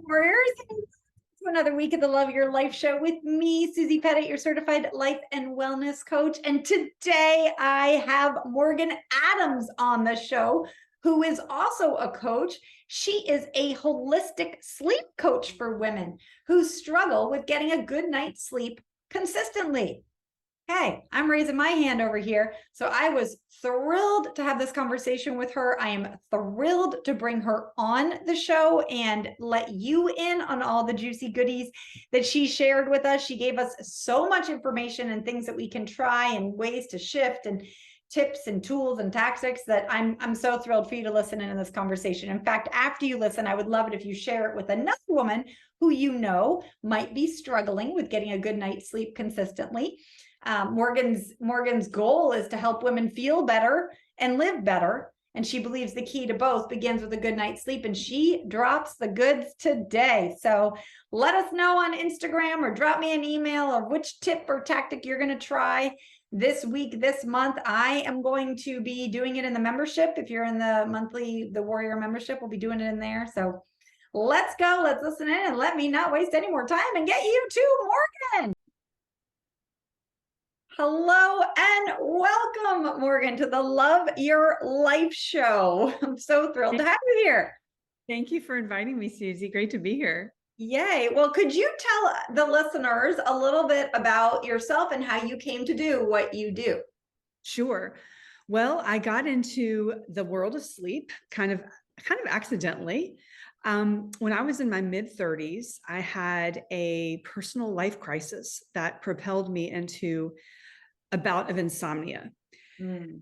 Warriors. To another week of the Love Your Life show with me, Susie Pettit, your certified life and wellness coach. And today I have Morgan Adams on the show, who is also a coach. She is a holistic sleep coach for women who struggle with getting a good night's sleep consistently. Hey, I'm raising my hand over here. So I was thrilled to have this conversation with her. I am thrilled to bring her on the show and let you in on all the juicy goodies that she shared with us. She gave us so much information and things that we can try and ways to shift and tips and tools and tactics that I'm so thrilled for you to listen in this conversation. In fact, after you listen, I would love it if you share it with another woman who you know might be struggling with getting a good night's sleep consistently. Morgan's goal is to help women feel better and live better. And she believes the key to both begins with a good night's sleep, and she drops the goods today. So let us know on Instagram or drop me an email of which tip or tactic you're going to try this week, this month. I am going to be doing it in the membership. If you're in the Warrior membership, we'll be doing it in there. So let's go. Let's listen in and let me not waste any more time and get you to Morgan. Hello and welcome, Morgan, to the Love Your Life show. I'm so thrilled to have you here. Thank you for inviting me, Susie. Great to be here. Yay. Well, could you tell the listeners a little bit about yourself and how you came to do what you do? Sure. Well, I got into the world of sleep kind of accidentally. When I was in my mid-30s, I had a personal life crisis that propelled me into a bout of insomnia. And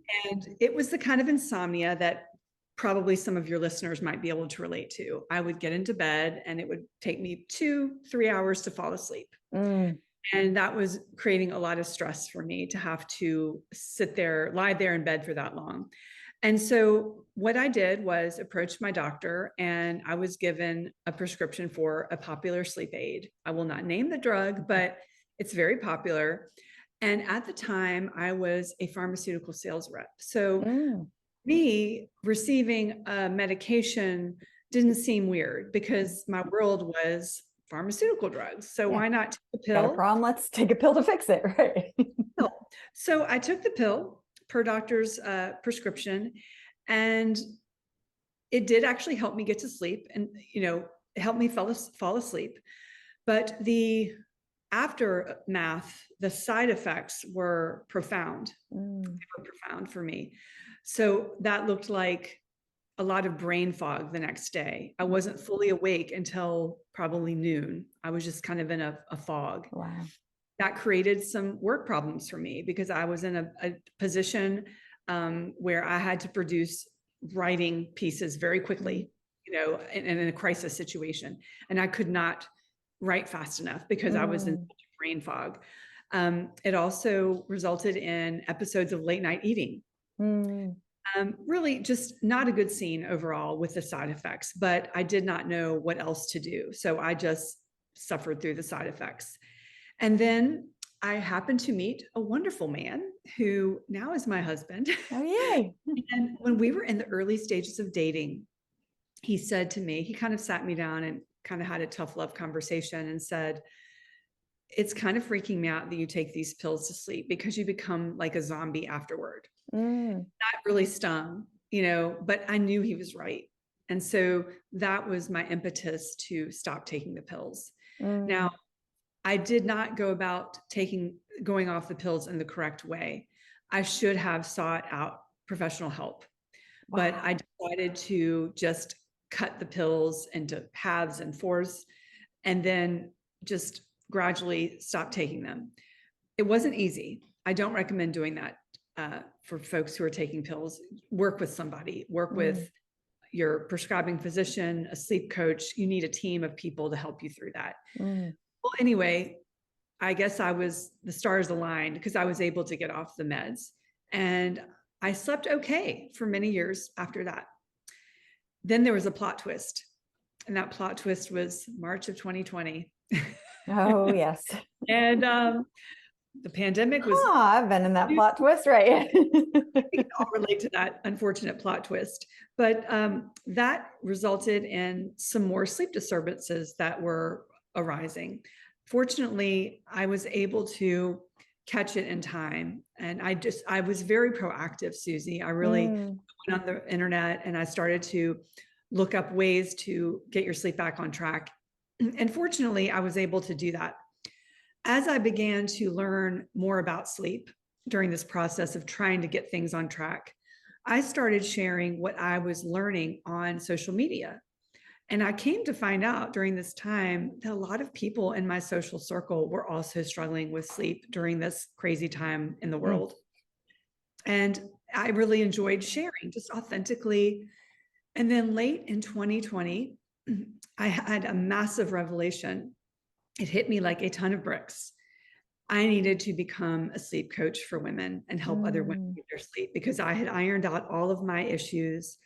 it was the kind of insomnia that probably some of your listeners might be able to relate to. I would get into bed and it would take me 2-3 hours to fall asleep. And that was creating a lot of stress for me to have to lie there in bed for that long. And so what I did was approach my doctor, and I was given a prescription for a popular sleep aid. I will not name the drug, but it's very popular. And at the time, I was a pharmaceutical sales rep. So me receiving a medication didn't seem weird because my world was pharmaceutical drugs. So why not take a pill? Got a problem? Let's take a pill to fix it, right? So I took the pill per doctor's prescription, and it did actually help me get to sleep, and help me fall asleep. But the aftermath, the side effects were profound. They were profound for me. So that looked like a lot of brain fog the next day. I wasn't fully awake until probably noon. I was just kind of in a fog. Wow. That created some work problems for me because I was in a position where I had to produce writing pieces very quickly, in a crisis situation. And I could not write fast enough because I was in such a brain fog. It also resulted in episodes of late night eating. Really just not a good scene overall with the side effects, but I did not know what else to do. So I just suffered through the side effects. And then I happened to meet a wonderful man who now is my husband. Oh, yay. And when we were in the early stages of dating, he said to me, he kind of sat me down and kind of had a tough love conversation and said, it's kind of freaking me out that you take these pills to sleep because you become like a zombie afterward. That really stung, but I knew he was right. And so that was my impetus to stop taking the pills. Now, I did not go about going off the pills in the correct way. I should have sought out professional help, but I decided to just cut the pills into halves and fourths and then just gradually stop taking them. It wasn't easy. I don't recommend doing that for folks who are taking pills. Work with somebody, work with your prescribing physician, a sleep coach. You need a team of people to help you through that. Well, anyway, I guess the stars aligned because I was able to get off the meds, and I slept okay for many years after that. Then there was a plot twist, and that plot twist was March of 2020. Oh, yes. And The pandemic was, I've been in that plot twist, right? we can all relate to that unfortunate plot twist, but that resulted in some more sleep disturbances that were arising. Fortunately, I was able to catch it in time. And I was very proactive, Susie. I really went on the internet and I started to look up ways to get your sleep back on track. And fortunately, I was able to do that. As I began to learn more about sleep during this process of trying to get things on track, I started sharing what I was learning on social media. And I came to find out during this time that a lot of people in my social circle were also struggling with sleep during this crazy time in the world. And I really enjoyed sharing just authentically. And then late in 2020, I had a massive revelation. It hit me like a ton of bricks. I needed to become a sleep coach for women and help other women with their sleep, because I had ironed out all of my issues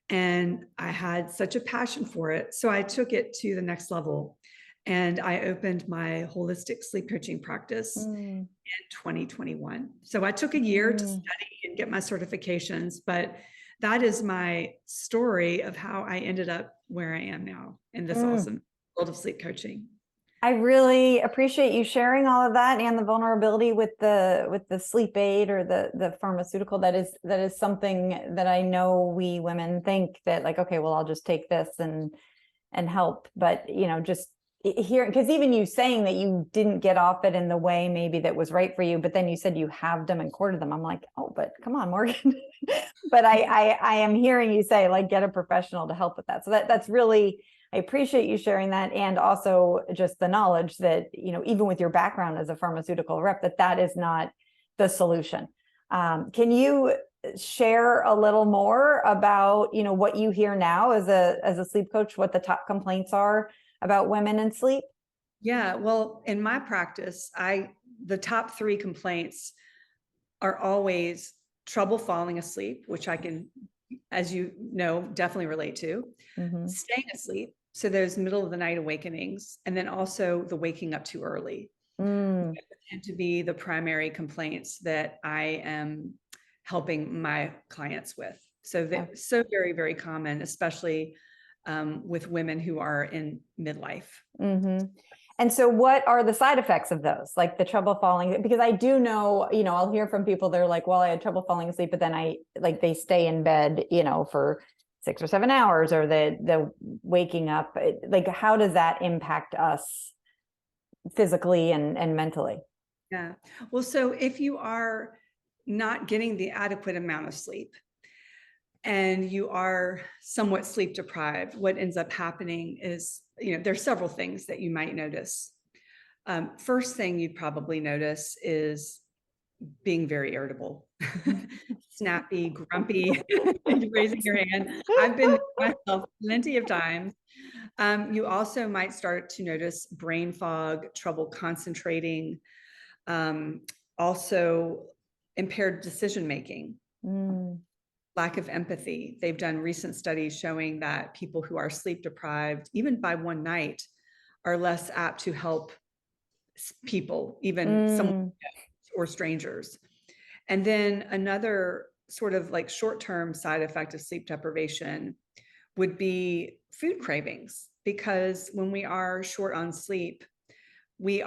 and I had such a passion for it. So I took it to the next level and I opened my holistic sleep coaching practice in 2021. So I took a year to study and get my certifications, but that is my story of how I ended up where I am now in this awesome world of sleep coaching. I really appreciate you sharing all of that and the vulnerability with the sleep aid or the pharmaceutical. That is something that I know we women think that, like, okay, well, I'll just take this and help. But, you know, just here, because even you saying that you didn't get off it in the way maybe that was right for you, but then you said you halved them and quartered them. I'm like, oh, but come on, Morgan. But I am hearing you say, like, get a professional to help with that. So that's really, I appreciate you sharing that. And also just the knowledge that, you know, even with your background as a pharmaceutical rep, that is not the solution. Can you share a little more about, you know, what you hear now as a sleep coach, what the top complaints are about women and sleep? Yeah, well, in my practice, the top 3 complaints are always trouble falling asleep, which I can, as you know, definitely relate to, staying asleep. So those middle of the night awakenings, and then also the waking up too early tend to be the primary complaints that I am helping my clients with. So that's so very, very common, especially with women who are in midlife. And so what are the side effects of those? Like the trouble falling, because I do know, you know, I'll hear from people, they're like, well, I had trouble falling asleep, but then they stay in bed, you know, for 6 or 7 hours, or the waking up. Like, how does that impact us physically and mentally? Yeah. Well, so if you are not getting the adequate amount of sleep and you are somewhat sleep deprived, what ends up happening is, you know, there's several things that you might notice. First thing you'd probably notice is being very irritable, snappy, grumpy, raising your hand. I've been myself plenty of times. You also might start to notice brain fog, trouble concentrating, also impaired decision-making, lack of empathy. They've done recent studies showing that people who are sleep deprived, even by one night, are less apt to help people, even someone or strangers. And then another sort of like short-term side effect of sleep deprivation would be food cravings, because when we are short on sleep, we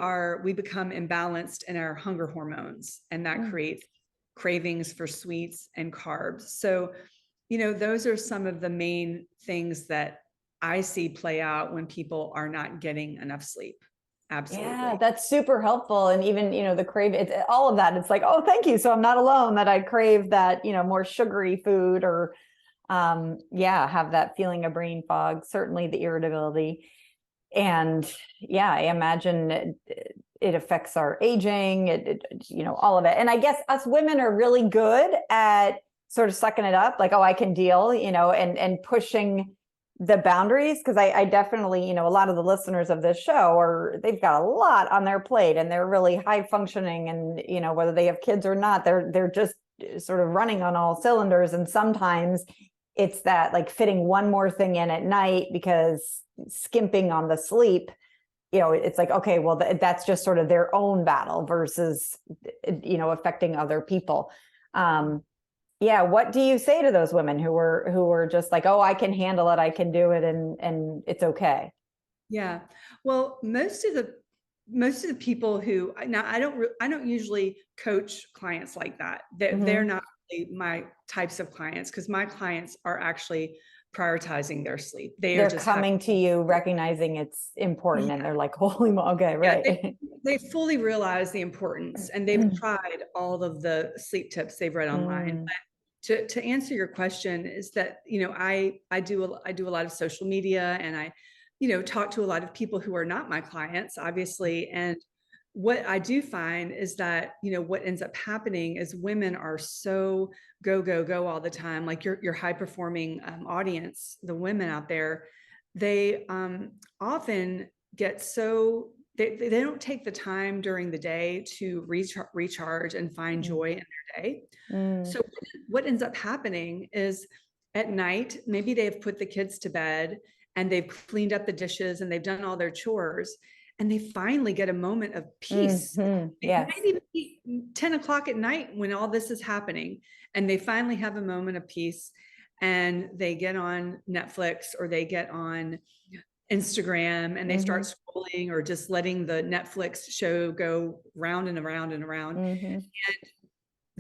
become imbalanced in our hunger hormones, and that creates cravings for sweets and carbs. So, you know, those are some of the main things that I see play out when people are not getting enough sleep. Absolutely. Yeah, that's super helpful. And even, you know, the crave, all of that, it's like, oh, thank you. So I'm not alone that I crave that, you know, more sugary food, or have that feeling of brain fog, certainly the irritability. And yeah, I imagine it affects our aging, you know, all of it. And I guess us women are really good at sort of sucking it up, like, oh, I can deal, you know, and pushing the boundaries. Because I definitely, you know, a lot of the listeners of this show they've got a lot on their plate and they're really high functioning, and, you know, whether they have kids or not, they're just sort of running on all cylinders. And sometimes it's that, like, fitting one more thing in at night because skimping on the sleep it's like, okay, well, that's just sort of their own battle versus, affecting other people. Yeah. What do you say to those women who were just like, oh, I can handle it, I can do it, and it's okay? Yeah. Well, most of the people who, now I don't usually coach clients like that. They're not really my types of clients, because my clients are actually prioritizing their sleep. They're just coming to you recognizing it's important, and they're like, holy moly, okay, right. Yeah, they fully realize the importance, and they've tried all of the sleep tips they've read online. But to answer your question is that, I do a lot of social media, and I, talk to a lot of people who are not my clients, obviously. And what I do find is that, what ends up happening is women are so go all the time. Like your high performing audience, the women out there, they often get so, they don't take the time during the day to recharge and find joy in their day. So what ends up happening is at night, maybe they've put the kids to bed and they've cleaned up the dishes and they've done all their chores, and they finally get a moment of peace. It might even be 10 o'clock at night when all this is happening, and they finally have a moment of peace, and they get on Netflix or they get on Instagram and they start scrolling, or just letting the Netflix show go round and around and around. And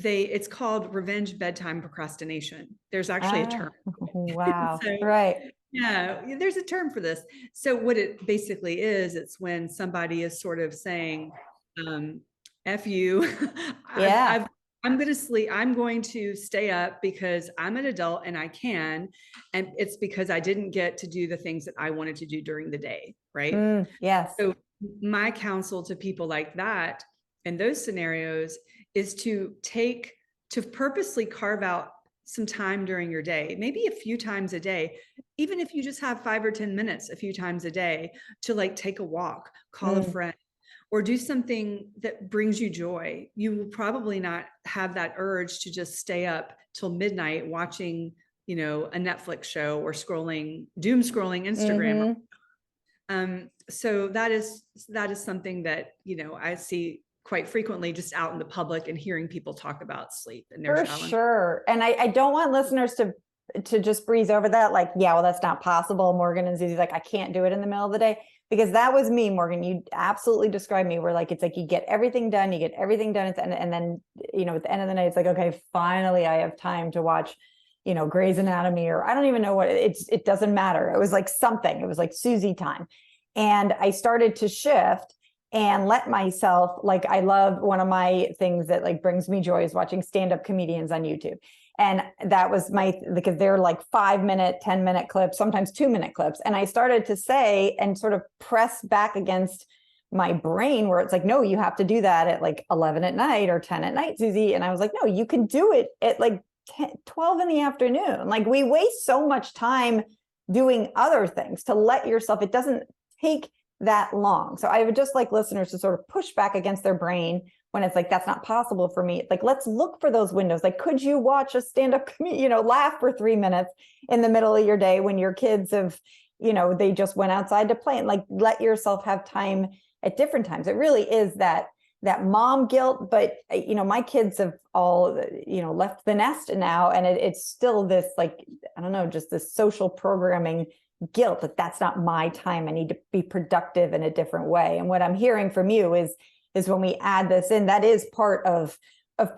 it's called revenge bedtime procrastination. There's actually a term. Wow. So, right. Yeah, there's a term for this. So what it basically is, it's when somebody is sort of saying, F you, I'm going to sleep. I'm going to stay up because I'm an adult and I can. And it's because I didn't get to do the things that I wanted to do during the day. Right. Yes. So my counsel to people like that in those scenarios is to purposely carve out some time during your day, maybe a few times a day, even if you just have 5 or 10 minutes a few times a day, to like take a walk, call a friend, or do something that brings you joy. You will probably not have that urge to just stay up till midnight watching, a Netflix show or doom scrolling Instagram. So that is something that, I see quite frequently just out in the public and hearing people talk about sleep and their challenge. For sure. And I don't want listeners to just breeze over that. Like, yeah, well, that's not possible. Morgan and Susie's like, I can't do it in the middle of the day, because that was me, Morgan. You absolutely described me, where like, it's like, you get everything done, and then, at the end of the night, it's like, okay, finally I have time to watch, Grey's Anatomy, or I don't even know what it doesn't matter. It was like something, it was like Susie time. And I started to shift and let myself, like, I love, one of my things that like brings me joy is watching stand-up comedians on YouTube. And that was because they're like 5-minute, 10-minute clips, sometimes 2-minute clips. And I started to say and sort of press back against my brain, where it's like, no, you have to do that at like 11 at night or 10 at night, Susie. And I was like, no, you can do it at like 12 in the afternoon. Like, we waste so much time doing other things to let yourself, it doesn't take that long. So I would just like listeners to sort of push back against their brain when it's like, that's not possible for me. Like, let's look for those windows. Like, could you watch a stand-up comedian, laugh for 3 minutes in the middle of your day when your kids have, they just went outside to play, and like, let yourself have time at different times. It really is that mom guilt, but my kids have all, left the nest now. And it's still this, like, I don't know, just this social programming guilt that that's not my time. I need to be productive in a different way. And what I'm hearing from you is when we add this in, that is part of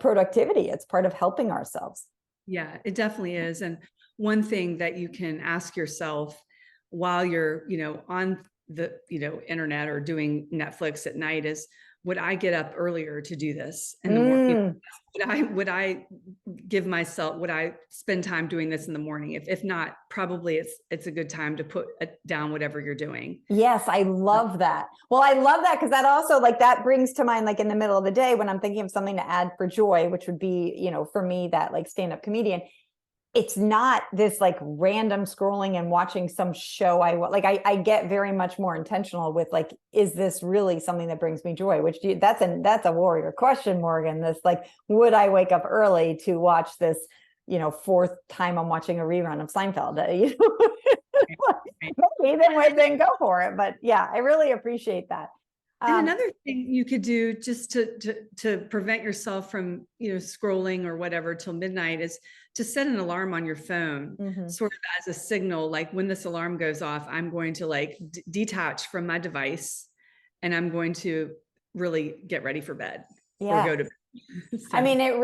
productivity. It's part of helping ourselves. Yeah, it definitely is. And one thing that you can ask yourself while you're, on the, internet or doing Netflix at night is, would I get up earlier to do this in the morning? Would I give myself, would I spend time doing this in the morning? If not, probably it's a good time to put down whatever you're doing. Yes, I love that. Well, I love that, because that also, like, that brings to mind, like, in the middle of the day when I'm thinking of something to add for joy, which would be, for me, that like stand-up comedian. It's not this like random scrolling and watching some show. I get very much more intentional with like, is this really something that brings me joy? That's a warrior question, Morgan. This like, would I wake up early to watch this, 4th time I'm watching a rerun of Seinfeld? then go for it. But yeah, I really appreciate that. And another thing you could do just to prevent yourself from, scrolling or whatever till midnight is to set an alarm on your phone, sort of as a signal, like when this alarm goes off, I'm going to like detach from my device and I'm going to really get ready for bed or go to bed. So. I mean, it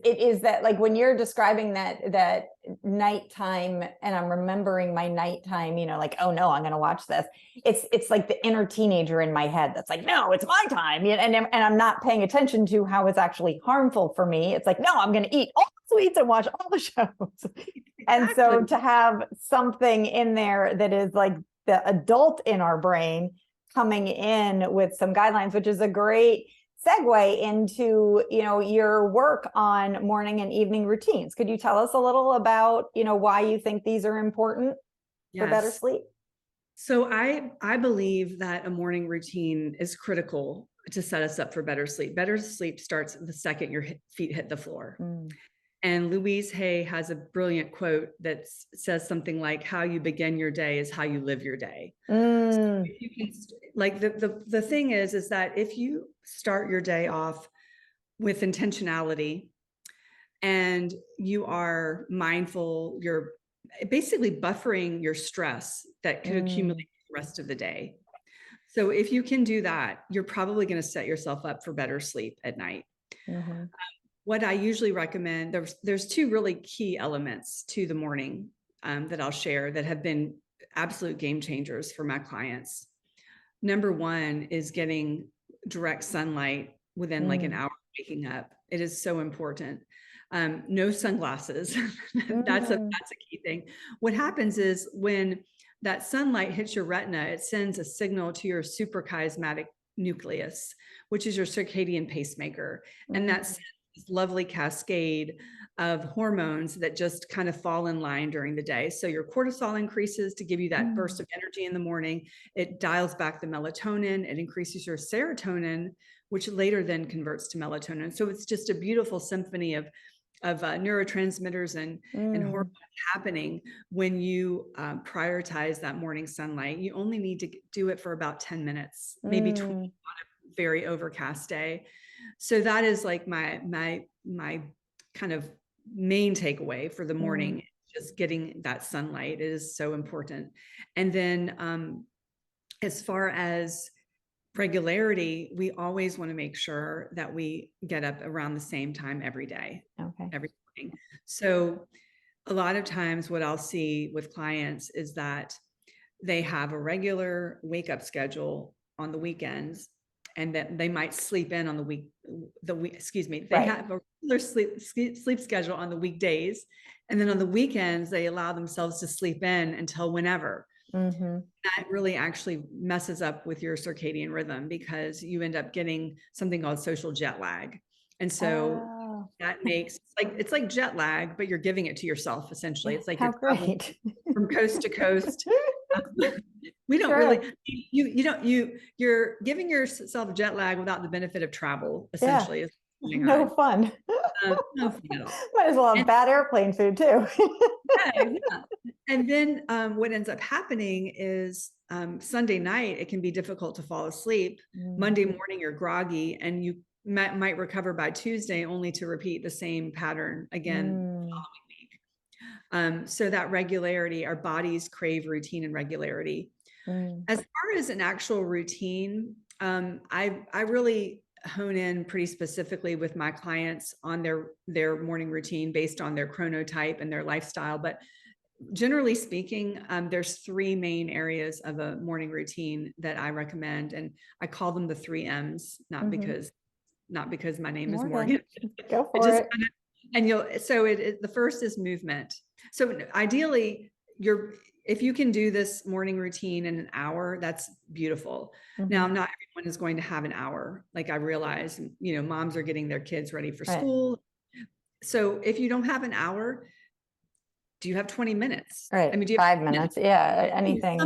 is that, like, when you're describing that nighttime, and I'm remembering my nighttime, like, oh no, I'm going to watch this. It's like the inner teenager in my head that's like, no, it's my time. And I'm not paying attention to how it's actually harmful for me. It's like, no, I'm going to eat all the sweets and watch all the shows. Exactly. And so to have something in there that is like the adult in our brain coming in with some guidelines, which is a great segue into, your work on morning and evening routines. Could you tell us a little about, why you think these are important for better sleep? So I believe that a morning routine is critical to set us up for better sleep. Better sleep starts the second your feet hit the floor. And Louise Hay has a brilliant quote that says something like, how you begin your day is how you live your day. So if you can, like the thing is that if you start your day off with intentionality and you are mindful, you're basically buffering your stress that could accumulate the rest of the day. So if you can do that, you're probably going to set yourself up for better sleep at night. What I usually recommend, there's two really key elements to the morning that I'll share that have been absolute game changers for my clients. Number one is getting direct sunlight within like an hour of waking up. It is so important. No sunglasses. That's a key thing. What happens is when that sunlight hits your retina, it sends a signal to your suprachiasmatic nucleus, which is your circadian pacemaker. And that's this lovely cascade of hormones that just kind of fall in line during the day. So your cortisol increases to give you that burst of energy in the morning. It dials back the melatonin. It increases your serotonin, which later then converts to melatonin. So it's just a beautiful symphony of neurotransmitters and hormones happening when you prioritize that morning sunlight. You only need to do it for about 10 minutes, maybe 20 on a very overcast day. So that is like my kind of main takeaway for the morning. Just getting that sunlight is so important. And then as far as regularity, we always want to make sure that we get up around the same time every day, every morning. So a lot of times what I'll see with clients is that they have a regular wake up schedule on the weekends, and that they might sleep in on they have a regular sleep schedule on the weekdays. And then on the weekends, they allow themselves to sleep in until whenever. That really actually messes up with your circadian rhythm, because you end up getting something called social jet lag. And so that makes it's like jet lag, but you're giving it to yourself essentially. It's like you're traveling from coast to coast. We don't really, you're giving yourself jet lag without the benefit of travel, essentially. No fun. No fun at all. Might as well have bad airplane food too. And then what ends up happening is Sunday night, it can be difficult to fall asleep. Monday morning, you're groggy, and you might recover by Tuesday, only to repeat the same pattern again the following week. So that regularity, our bodies crave routine and regularity. As far as an actual routine, I really hone in pretty specifically with my clients on their morning routine based on their chronotype and their lifestyle. But generally speaking, there's three main areas of a morning routine that I recommend, and I call them the 3 M's, not because my name is Morgan. Go for it. The first is movement. So ideally, if you can do this morning routine in an hour, that's beautiful. Now, not everyone is going to have an hour. Like I realize, moms are getting their kids ready for school. So if you don't have an hour, do you have 20 minutes? Right. I mean, do you 5 minutes? Yeah. Anything.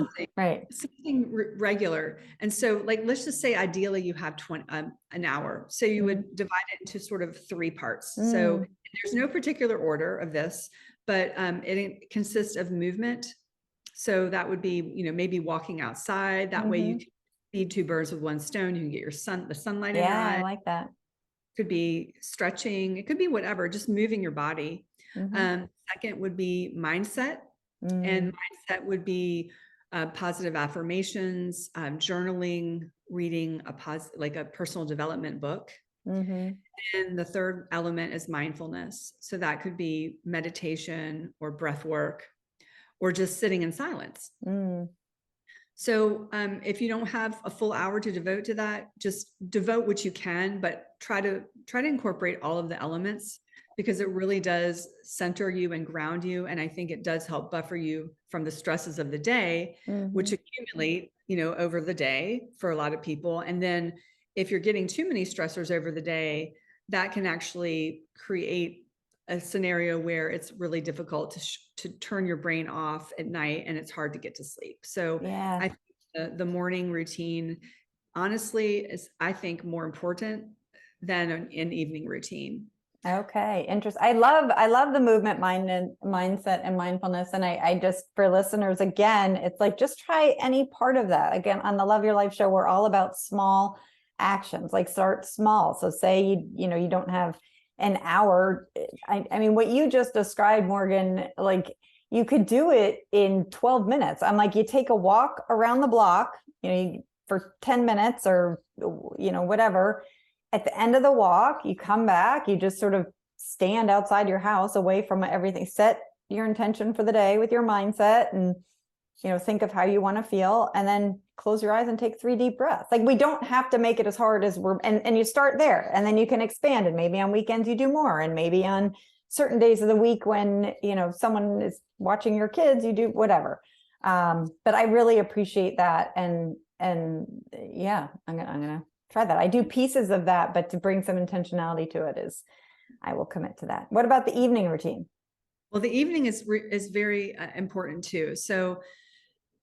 Something regular. And so let's just say ideally you have an hour. So you would divide it into sort of 3 parts. So there's no particular order of this, but it consists of movement, So that would be, maybe walking outside. That way you Mhm. can feed two birds with one stone. You can get the sunlight in your Yeah, I eye. like that. Could be stretching. It could be whatever, just moving your body. Mhm. Second would be mindset. And Mm. mindset would be positive affirmations, journaling, reading like a personal development book. Mhm. And the third element is mindfulness. So that could be meditation or breath work or just sitting in silence. Mm. So if you don't have a full hour to devote to that, just devote what you can, but try to incorporate all of the elements, because it really does center you and ground you. And I think it does help buffer you from the stresses of the day, which Mhm. accumulate, over the day for a lot of people. And then if you're getting too many stressors over the day, that can actually create a scenario where it's really difficult to turn your brain off at night, and it's hard to get to sleep. So Yeah. I think the morning routine, honestly, is, I think, more important than an evening routine. Okay, interesting. I love the movement mindset and mindfulness. And I just, for listeners, again, it's like, just try any part of that. Again, on the Love Your Life show, we're all about small actions, like start small. So say you don't have an hour. I mean, what you just described, Morgan, like you could do it in 12 minutes. I'm like, you take a walk around the block, for 10 minutes or, whatever. At the end of the walk, you come back, you just sort of stand outside your house away from everything, set your intention for the day with your mindset, and think of how you want to feel, and then close your eyes and take 3 deep breaths. Like, we don't have to make it as hard as and you start there, and then you can expand, and maybe on weekends you do more, and maybe on certain days of the week when someone is watching your kids, you do whatever. But I really appreciate that, and yeah, I'm gonna try that. I do pieces of that, but to bring some intentionality to it I will commit to that. What about the evening routine? Well, the evening is very important too. So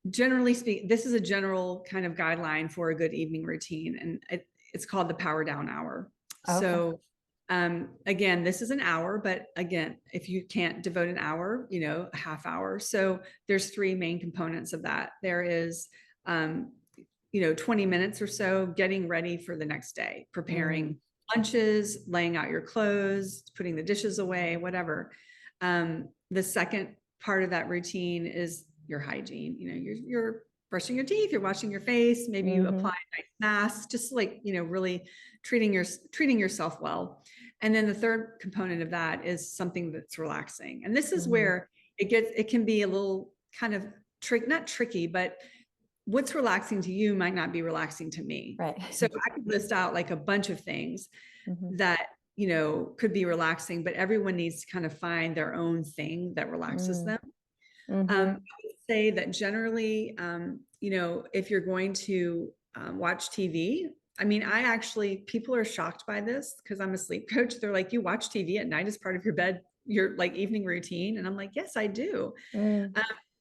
generally speaking, this is a general kind of guideline for a good evening routine, and it's called the power down hour. Okay. So again, this is an hour, but again, if you can't devote an hour, a half hour. So there's 3 main components of that. There is 20 minutes or so getting ready for the next day, preparing lunches, laying out your clothes, putting the dishes away, whatever. The second part of that routine is your hygiene. You're brushing your teeth, you're washing your face, maybe you apply a nice mask, just like, really treating yourself well. And then the third component of that is something that's relaxing. And this is where it can be a little kind of not tricky, but what's relaxing to you might not be relaxing to me. Right. So I could list out like a bunch of things that, could be relaxing, but everyone needs to kind of find their own thing that relaxes them. I would say that generally, if you're going to watch TV, I mean, people are shocked by this because I'm a sleep coach. They're like, you watch TV at night as part of your like evening routine. And I'm like, yes, I do.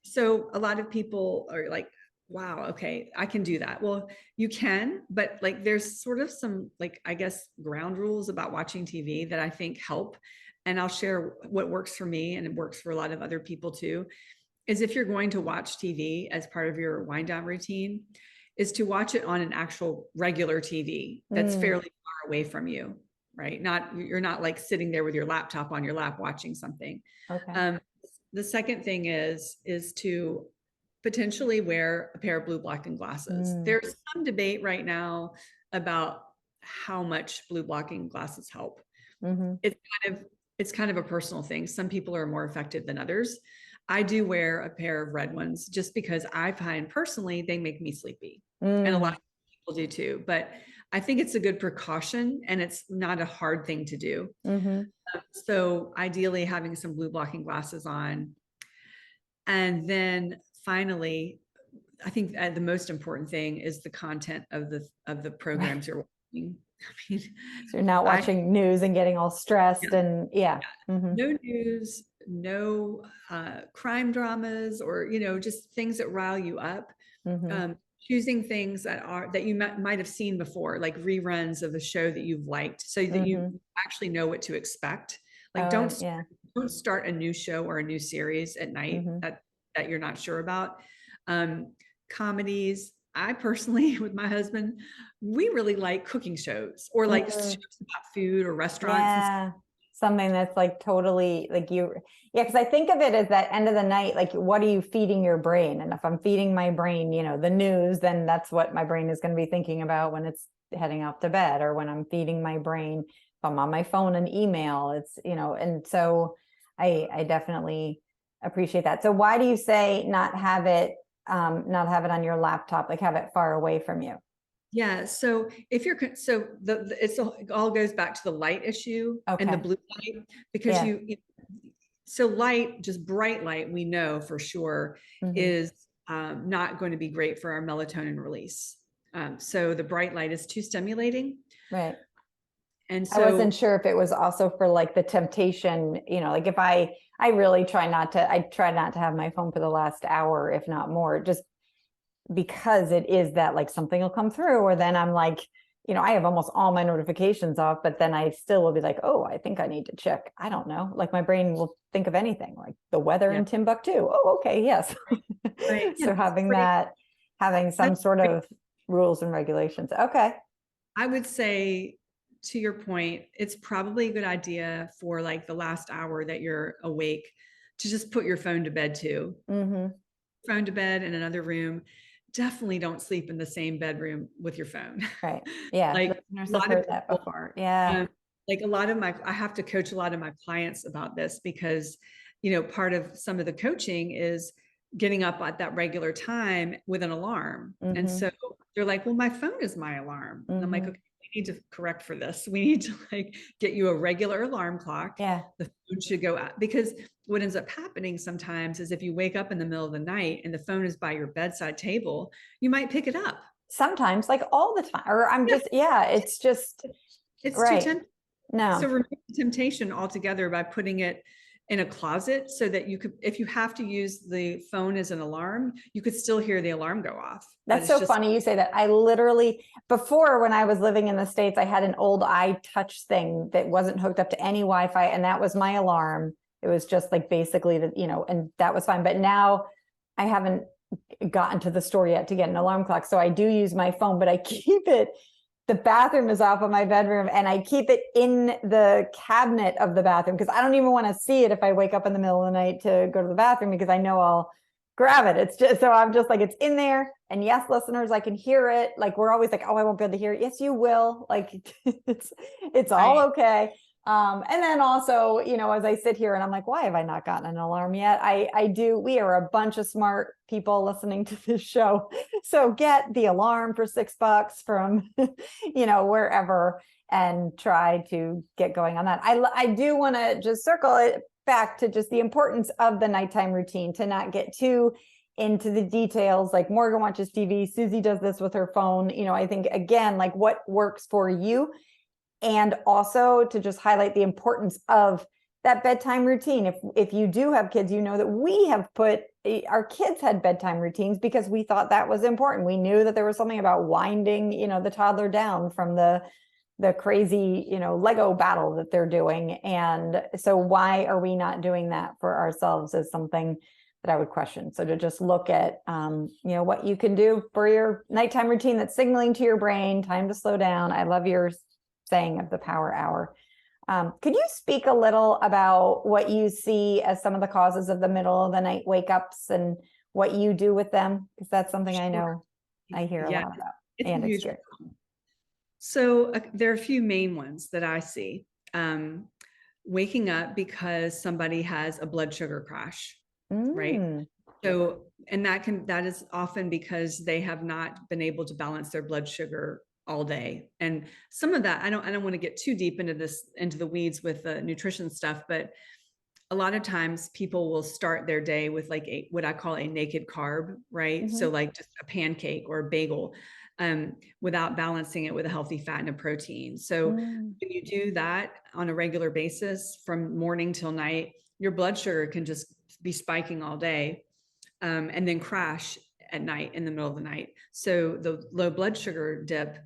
So a lot of people are like, wow, okay, I can do that. Well, you can, but like, there's sort of some, like, I guess, ground rules about watching TV that I think help. And I'll share what works for me, and it works for a lot of other people too, is if you're going to watch TV as part of your wind down routine, is to watch it on an actual regular TV that's fairly far away from you, right? You're not like sitting there with your laptop on your lap watching something. Okay. The second thing is to potentially wear a pair of blue blocking glasses. There's some debate right now about how much blue blocking glasses help. It's kind of a personal thing. Some people are more effective than others. I do wear a pair of red ones just because I find personally they make me sleepy, and a lot of people do too. But I think it's a good precaution, and it's not a hard thing to do. So ideally, having some blue blocking glasses on. And then finally, I think the most important thing is the content of the programs you're watching. I mean, So you're not watching news and getting all stressed, and no news, no crime dramas, or just things that rile you up. Choosing things that you might have seen before, like reruns of a show that you've liked, so that you actually know what to expect. Like, don't start a new show or a new series at night. that you're not sure about. Comedies. I personally, with my husband, we really like cooking shows or like shows about food or restaurants. Yeah. Something that's like totally like yeah, because I think of it as that end of the night, like what are you feeding your brain? And if I'm feeding my brain, the news, then that's what my brain is going to be thinking about when it's heading off to bed, or when I'm feeding my brain, if I'm on my phone and email, it's, and so I definitely appreciate that. So why do you say not have it on your laptop, like have it far away from you? Yeah. So if you're, it all goes back to the light issue and the Okay. blue light, because Yeah. so light, just bright light, we know for sure is not going to be great for our melatonin release. So the bright light is too stimulating. Right. And I wasn't so sure if it was also for like the temptation, like if I really try not to have my phone for the last hour, if not more, just because it is that like something will come through, or then I'm like, I have almost all my notifications off, but then I still will be like, oh, I think I need to check. I don't know. Like my brain will think of anything, like the weather in Timbuktu. Oh, okay. Yes. Right. So having some sort of rules and regulations. Okay. I would say, to your point, it's probably a good idea for like the last hour that you're awake to just put your phone to bed too. Phone to bed in another room. Definitely don't sleep in the same bedroom with your phone. Right. Yeah. Like I've heard that before. Yeah. Like I have to coach a lot of my clients about this because, part of some of the coaching is getting up at that regular time with an alarm. And so they're like, well, my phone is my alarm. And I'm like, okay, we need to correct for this. We need to like get you a regular alarm clock. Yeah. The phone should go out, because what ends up happening sometimes is if you wake up in the middle of the night and the phone is by your bedside table, you might pick it up. Sometimes, like all the time, or it's right. Too tempting. No. So remove the temptation altogether by putting it in a closet so that you could, if you have to use the phone as an alarm, you could still hear the alarm go off. That's so funny you say that. I literally, before when I was living in the States, I had an old iTouch thing that wasn't hooked up to any Wi-Fi, and that was my alarm. It was just like basically and that was fine. But now I haven't gotten to the store yet to get an alarm clock. So I do use my phone, but I keep it, the bathroom is off of my bedroom, and I keep it in the cabinet of the bathroom because I don't even want to see it if I wake up in the middle of the night to go to the bathroom, because I know I'll grab it. It's just, so I'm just like, it's in there. And yes, listeners, I can hear it. Like we're always like, oh, I won't be able to hear it. Yes, you will. Like it's all okay. And then also, as I sit here and I'm like, why have I not gotten an alarm yet? We are a bunch of smart people listening to this show. So get the alarm for $6 from, wherever, and try to get going on that. I do want to just circle it back to just the importance of the nighttime routine, to not get too into the details. Like Morgan watches TV, Susie does this with her phone. I think again, like what works for you. And also to just highlight the importance of that bedtime routine. If you do have kids, that we have put, our kids had bedtime routines because we thought that was important. We knew that there was something about winding, the toddler down from the crazy, Lego battle that they're doing. And so why are we not doing that for ourselves is something that I would question. So to just look at, what you can do for your nighttime routine that's signaling to your brain, time to slow down. I love your saying of the power hour. Could you speak a little about what you see as some of the causes of the middle of the night wake ups and what you do with them? Because that's something I know I hear a lot about and experience. So there are a few main ones that I see. Waking up because somebody has a blood sugar crash, right? So, and that is often because they have not been able to balance their blood sugar all day. And some of that, I don't want to get too deep into the weeds with the nutrition stuff, but a lot of times people will start their day with like what I call a naked carb, right? So like just a pancake or a bagel, without balancing it with a healthy fat and a protein. So when you do that on a regular basis from morning till night, your blood sugar can just be spiking all day, and then crash at night in the middle of the night. So the low blood sugar dip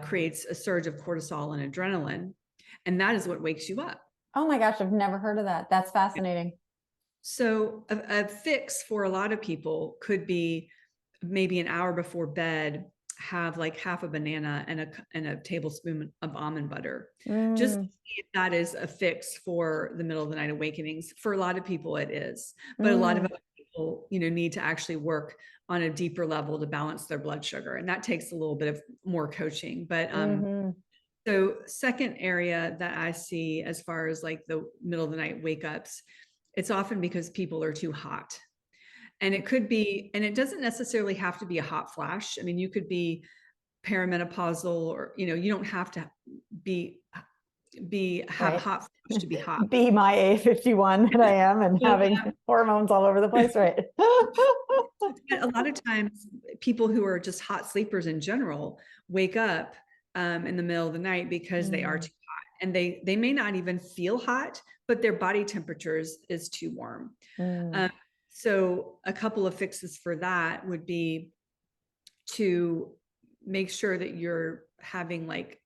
creates a surge of cortisol and adrenaline, and that is what wakes you up. Oh my gosh, I've never heard of that. That's fascinating. So a fix for a lot of people could be maybe an hour before bed, have like half a banana and a tablespoon of almond butter. Just to see if that is a fix for the middle of the night awakenings. For a lot of people it is, but a lot of other people, need to actually work on a deeper level to balance their blood sugar. And that takes a little bit of more coaching. But so second area that I see as far as like the middle of the night wake ups, it's often because people are too hot. And it could be, and it doesn't necessarily have to be a hot flash. I mean, you could be perimenopausal, or, you don't have to have Right. hot flash to be hot. Be my A51 that I am and having hormones all over the place, right? But a lot of times people who are just hot sleepers in general wake up in the middle of the night because they are too hot, and they may not even feel hot, but their body temperature is too warm. So a couple of fixes for that would be to make sure that you're having like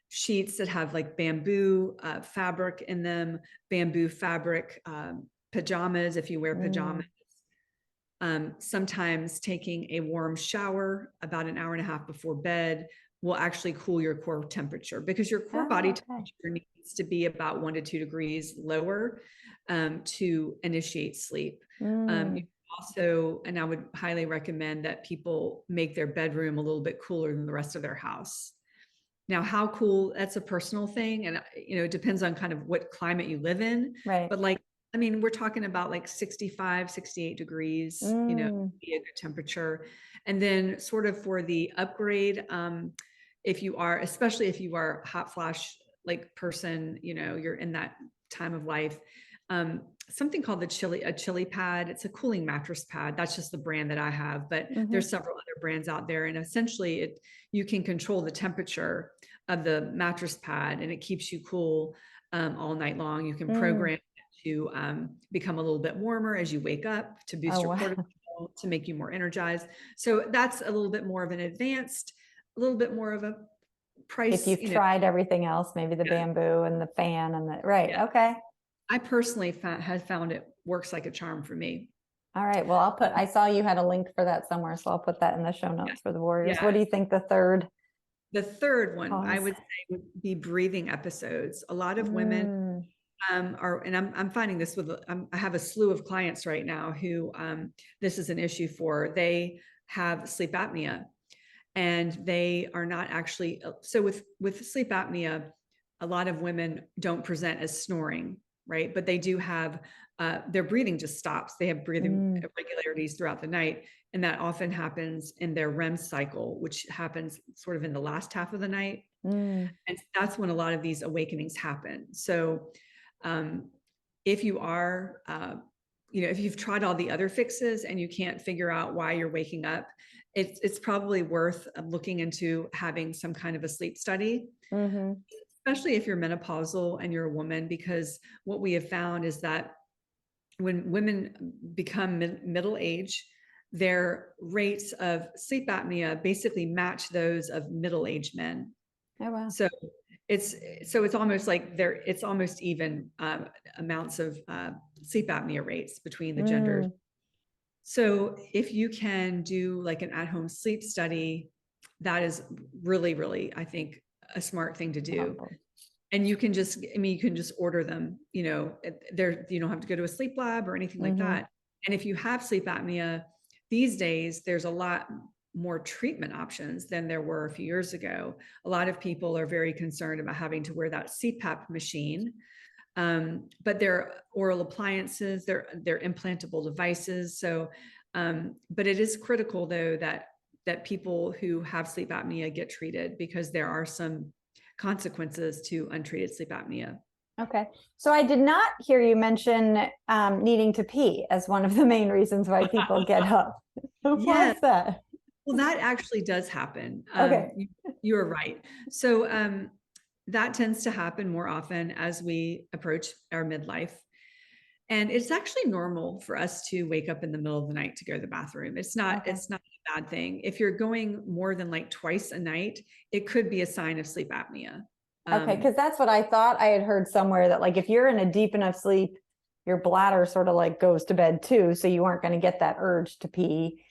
sheets that have like bamboo fabric in them, bamboo fabric pajamas if you wear pajamas. Sometimes taking a warm shower about an hour and a half before bed will actually cool your core temperature, because your core body temperature needs to be about 1 to 2 degrees lower to initiate sleep. Also, and I would highly recommend that people make their bedroom a little bit cooler than the rest of their house. Now, how cool, that's a personal thing. And, it depends on kind of what climate you live in. Right. But like, I mean, we're talking about like 65, 68 degrees, be a good temperature. And then sort of for the upgrade, especially if you are a hot flash like person, you're in that time of life, something called a chili pad. It's a cooling mattress pad. That's just the brand that I have, but there's several other brands out there. And essentially you can control the temperature of the mattress pad, and it keeps you cool all night long. You can program it to become a little bit warmer as you wake up, to boost your cortisol, to make you more energized. So that's a little bit more of an advanced, a little bit more of a price. If you've tried everything else, maybe the bamboo and the fan and okay. I personally have found it works like a charm for me. All right. Well, I saw you had a link for that somewhere, so I'll put that in the show notes for the warriors. What do you think the third? The third one I would say would be breathing episodes. A lot of women and I'm finding this with, I have a slew of clients right now who this is an issue for. They have sleep apnea, and they are not actually, so with sleep apnea, a lot of women don't present as snoring, right? But they do have, their breathing just stops. They have breathing irregularities throughout the night. And that often happens in their REM cycle, which happens sort of in the last half of the night. And that's when a lot of these awakenings happen. So if you are, if you've tried all the other fixes and you can't figure out why you're waking up, it's probably worth looking into having some kind of a sleep study. Especially if you're menopausal and you're a woman, because what we have found is that when women become middle age, their rates of sleep apnea basically match those of middle-aged men. Oh, wow. So it's almost like it's almost even amounts of sleep apnea rates between the genders. So if you can do like an at-home sleep study, that is really, really, I think, a smart thing to do. And you can just, you can just order them, you don't have to go to a sleep lab or anything like that. And if you have sleep apnea these days, there's a lot more treatment options than there were a few years ago. A lot of people are very concerned about having to wear that CPAP machine. But they're oral appliances, they're implantable devices. So, but it is critical though that people who have sleep apnea get treated, because there are some consequences to untreated sleep apnea. Okay. So I did not hear you mention needing to pee as one of the main reasons why people get up. Why is that? Well, that actually does happen. Okay. You're right. So that tends to happen more often as we approach our midlife. And it's actually normal for us to wake up in the middle of the night to go to the bathroom. It's not a bad thing. If you're going more than like twice a night, it could be a sign of sleep apnea. Okay, because that's what I thought I had heard somewhere, that like if you're in a deep enough sleep your bladder sort of like goes to bed too. So you aren't going to get that urge to pee.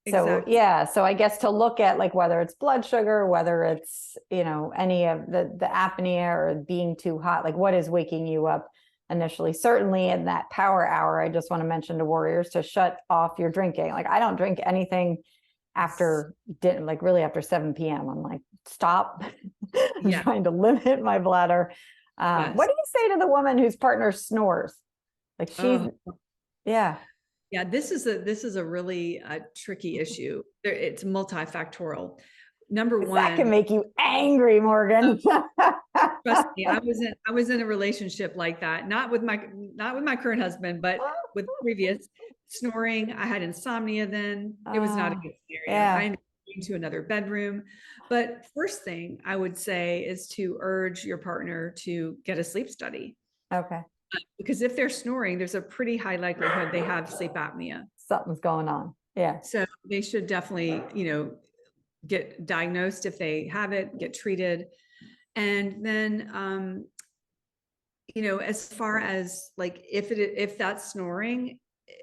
So Exactly. yeah, so I guess to look at like whether it's blood sugar, whether it's, you know, any of the apnea or being too hot, like what is waking you up initially. Certainly in that power hour, I just want to mention to warriors to shut off your drinking. Like I don't drink anything after dinner, like really after 7 p.m. I'm like, stop. I'm Yeah. trying to limit my bladder. Yes. What do you say to the woman whose partner snores? Like she's, Oh. yeah. Yeah, this is a really tricky issue. It's multifactorial. Number That can one, make you angry, Morgan. trust me, I was in a relationship like that, not with my current husband, but with previous. Snoring. I had insomnia then. It was not a good scenario. Yeah. I ended up going to another bedroom. But first thing I would say is to urge your partner to get a sleep study. Okay. Because if they're snoring, there's a pretty high likelihood they have sleep apnea. Something's going on. Yeah. So they should definitely, get diagnosed if they have it, get treated. And then, as far as like, if that snoring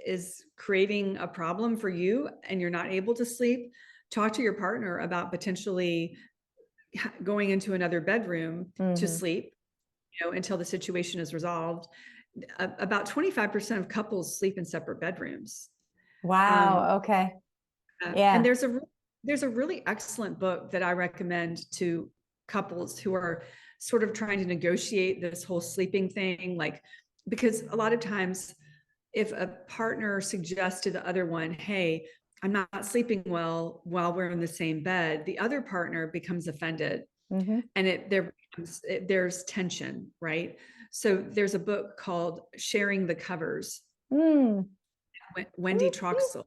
is creating a problem for you and you're not able to sleep, talk to your partner about potentially going into another bedroom to sleep, until the situation is resolved. About 25% of couples sleep in separate bedrooms. Wow. Okay. Yeah. And there's a really excellent book that I recommend to couples who are sort of trying to negotiate this whole sleeping thing, like, because a lot of times if a partner suggests to the other one, hey, I'm not sleeping well while we're in the same bed, the other partner becomes offended. And there's tension, right? So there's a book called Sharing the Covers, Wendy Troxel,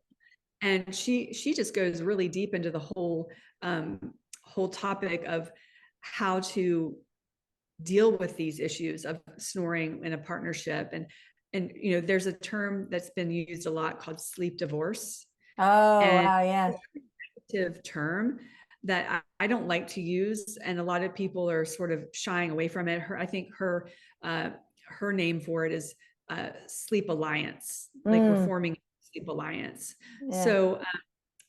and she just goes really deep into the whole topic of how to deal with these issues of snoring in a partnership. And there's a term that's been used a lot called sleep divorce. Oh, and wow. Yeah. term that I don't like to use, and a lot of people are sort of shying away from it. I think her name for it is sleep alliance, like we're forming a sleep alliance. Yeah.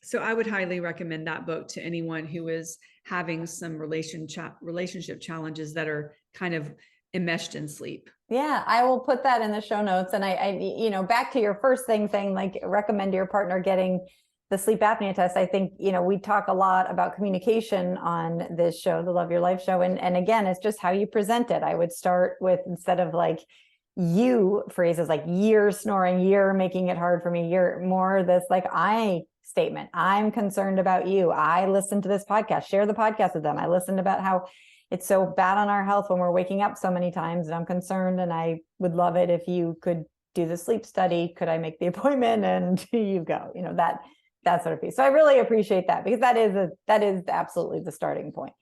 So I would highly recommend that book to anyone who is having some relationship challenges that are kind of enmeshed in sleep. Yeah, I will put that in the show notes. And I back to your first thing saying like recommend your partner getting the sleep apnea test. I think, we talk a lot about communication on this show, the Love Your Life show. And again, it's just how you present it. I would start with, instead of like you phrases like you're snoring, you're making it hard for me, you're more this like I statement. I'm concerned about you. I listened to this podcast, share the podcast with them. I listened about how it's so bad on our health when we're waking up so many times, and I'm concerned, and I would love it if you could do the sleep study. Could I make the appointment? And you go, that sort of piece. So I really appreciate that, because that is absolutely the starting point.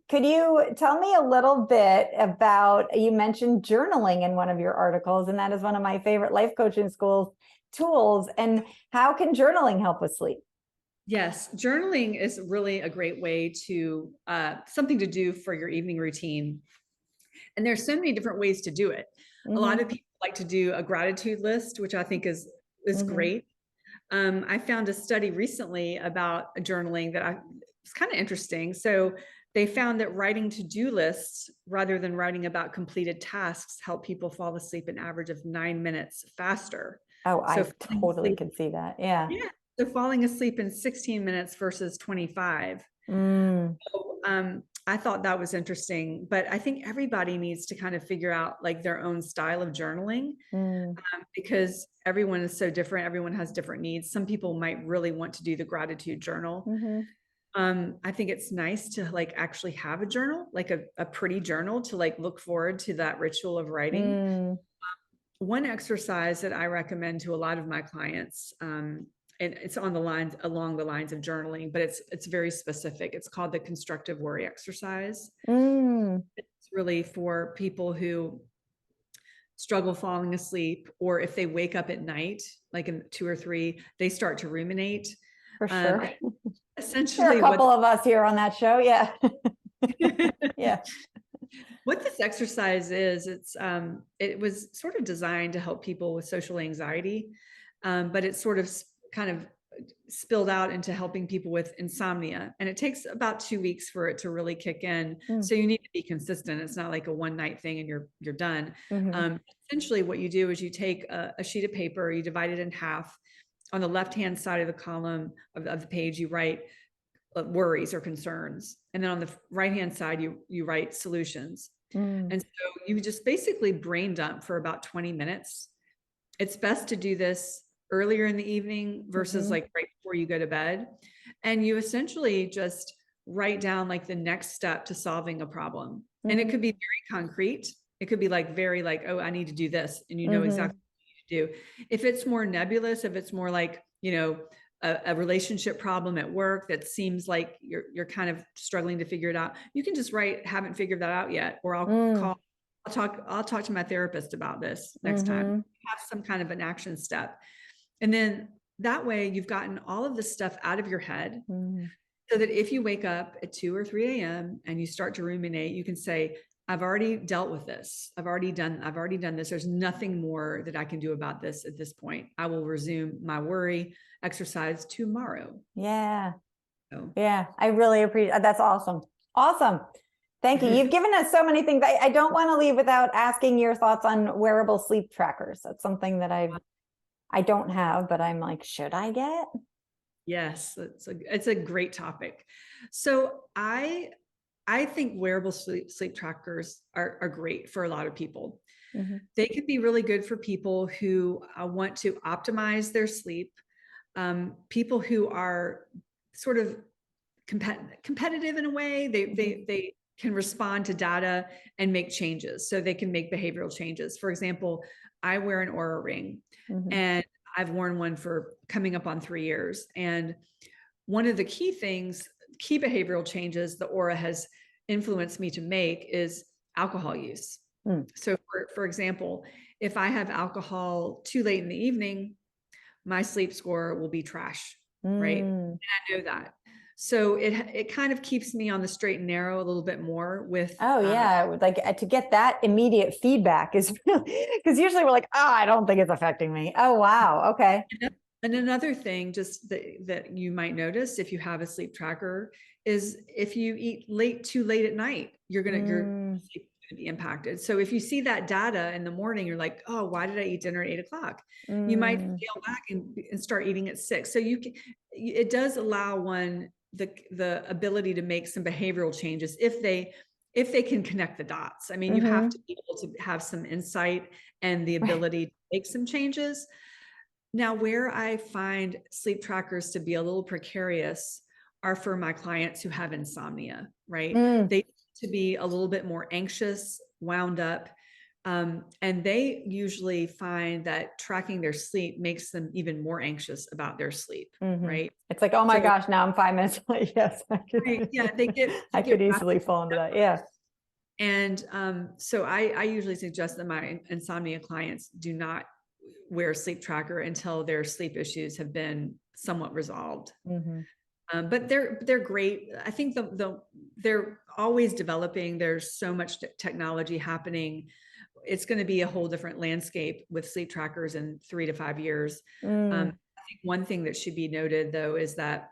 Could you tell me a little bit about, you mentioned journaling in one of your articles, and that is one of my favorite life coaching school tools. And how can journaling help with sleep? Yes, journaling is really a great way to something to do for your evening routine. And there's so many different ways to do it. A lot of people like to do a gratitude list, which I think is great. I found a study recently about journaling that was kind of interesting. So they found that writing to-do lists rather than writing about completed tasks help people fall asleep an average of 9 minutes faster. Oh, I totally could see that. Yeah. So falling asleep in 16 minutes versus 25. So, I thought that was interesting, but I think everybody needs to kind of figure out like their own style of journaling, because everyone is so different. Everyone has different needs. Some people might really want to do the gratitude journal. I think it's nice to like actually have a journal, like a pretty journal to like look forward to that ritual of writing. One exercise that I recommend to a lot of my clients, and it's along the lines of journaling, but it's very specific. It's called the constructive worry exercise. It's really for people who struggle falling asleep, or if they wake up at night, like in 2 or 3, they start to ruminate. For sure. Essentially, there are a couple of us here on that show. Yeah. Yeah. What this exercise is, it was sort of designed to help people with social anxiety, but it's sort of kind of spilled out into helping people with insomnia. And it takes about 2 weeks for it to really kick in. So you need to be consistent. It's not like a one night thing and you're done. Essentially what you do is you take a sheet of paper, you divide it in half. On the left-hand side of the column of the page, you write worries or concerns. And then on the right-hand side, you write solutions. And so you just basically brain dump for about 20 minutes. It's best to do this earlier in the evening versus like right before you go to bed. And you essentially just write down like the next step to solving a problem. And it could be very concrete. It could be like very like, oh, I need to do this. And you know exactly what you need to do. If it's more nebulous, if it's more like, you know, a relationship problem at work that seems like you're kind of struggling to figure it out, you can just write, haven't figured that out yet, or I'll talk to my therapist about this next time. Have some kind of an action step. And then that way you've gotten all of this stuff out of your head so that if you wake up at 2 or 3 a.m. and you start to ruminate, you can say, I've already dealt with this. I've already done this. There's nothing more that I can do about this at this point. I will resume my worry exercise tomorrow. Yeah. So. Yeah. I really appreciate that's awesome. Awesome. Thank you. You've given us so many things. I don't want to leave without asking your thoughts on wearable sleep trackers. That's something that I don't have, but I'm like, should I get? Yes, it's a great topic. So I think wearable sleep trackers are great for a lot of people. They can be really good for people who want to optimize their sleep, people who are sort of competitive in a way. They can respond to data and make changes. So they can make behavioral changes. For example, I wear an Oura ring and I've worn one for coming up on 3 years. And one of the key behavioral changes the Oura has influenced me to make is alcohol use. So for example, if I have alcohol too late in the evening, my sleep score will be trash, right? And I know that. So it kind of keeps me on the straight and narrow a little bit more with. Oh yeah. Like to get that immediate feedback is because usually we're like, oh, I don't think it's affecting me. Oh, wow. Okay. And another thing just that you might notice if you have a sleep tracker is if you eat too late at night, your sleep is going to be impacted. So if you see that data in the morning, you're like, oh, why did I eat dinner at 8 o'clock? You might scale back and start eating at 6. So it does allow one the ability to make some behavioral changes if they can connect the dots. I mean, you have to be able to have some insight and the ability to make some changes. Now, where I find sleep trackers to be a little precarious are for my clients who have insomnia, right? They tend to be a little bit more anxious, wound up, and they usually find that tracking their sleep makes them even more anxious about their sleep, right? It's like, oh my gosh, now I'm 5 minutes late. Yes. Yeah, I could easily fall into that. Yeah. And so I usually suggest that my insomnia clients do not wear a sleep tracker until their sleep issues have been somewhat resolved. But they're great. I think they're always developing. There's so much technology happening. It's going to be a whole different landscape with sleep trackers in 3 to 5 years. I think one thing that should be noted though is that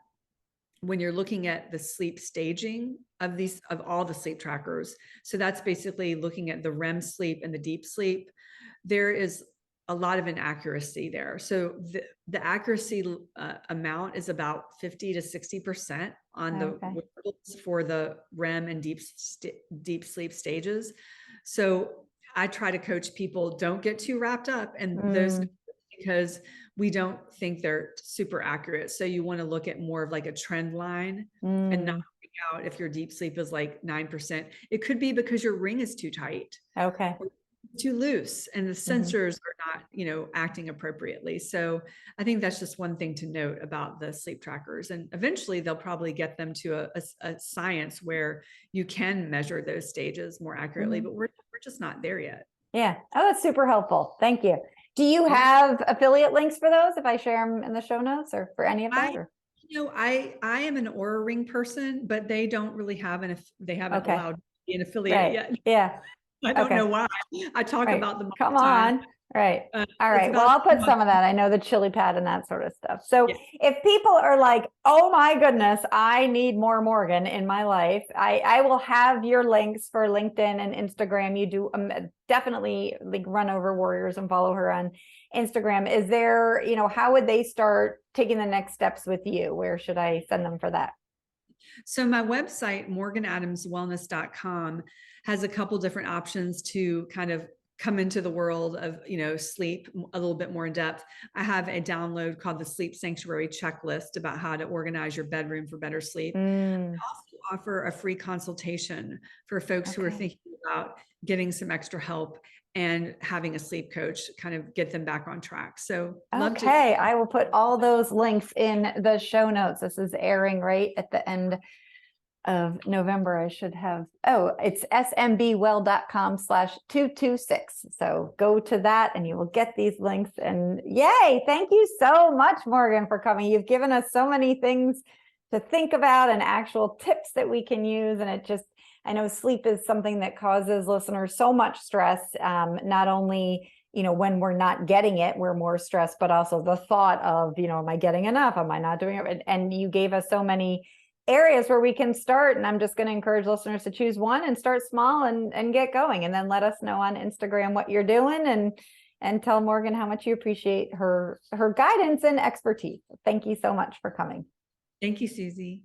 when you're looking at the sleep staging of all the sleep trackers, so that's basically looking at the REM sleep and the deep sleep, there is a lot of inaccuracy there. So the accuracy amount is about 50 to 60% on the for the REM and deep sleep stages. So I try to coach people, don't get too wrapped up in those because we don't think they're super accurate. So you want to look at more of like a trend line and not freak out if your deep sleep is like 9%. It could be because your ring is too tight. Okay. Or too loose and the sensors are not, acting appropriately. So I think that's just one thing to note about the sleep trackers. And eventually they'll probably get them to a science where you can measure those stages more accurately, but we're just not there yet. Yeah. Oh, that's super helpful. Thank you. Do you have affiliate links for those if I share them in the show notes or for any of that? I am an Oura ring person, but they don't really have they haven't allowed be an affiliate Right. yet. Yeah. I don't Okay. know why. I talk Right. about them all Come the time. on. Right. All It's right. Well, about I'll put some of that. I know the chili pad and that sort of stuff. So Yeah. if people are like, oh my goodness, I need more Morgan in my life, I will have your links for LinkedIn and Instagram. You do definitely like run over Warriors and follow her on Instagram. Is there, how would they start taking the next steps with you? Where should I send them for that? So my website, morganadamswellness.com, has a couple different options to kind of come into the world of, sleep a little bit more in depth. I have a download called the Sleep Sanctuary Checklist about how to organize your bedroom for better sleep. I also offer a free consultation for folks who are thinking about getting some extra help and having a sleep coach kind of get them back on track. So okay, I will put all those links in the show notes. This is airing right at the end of November. I should have, it's smbwell.com/226. So go to that and you will get these links. And yay, thank you so much, Morgan, for coming. You've given us so many things to think about and actual tips that we can use. And I know sleep is something that causes listeners so much stress, not only when we're not getting it, we're more stressed, but also the thought of, am I getting enough? Am I not doing it? And you gave us so many areas where we can start. And I'm just going to encourage listeners to choose one and start small and get going. And then let us know on Instagram what you're doing and tell Morgan how much you appreciate her guidance and expertise. Thank you so much for coming. Thank you, Susie.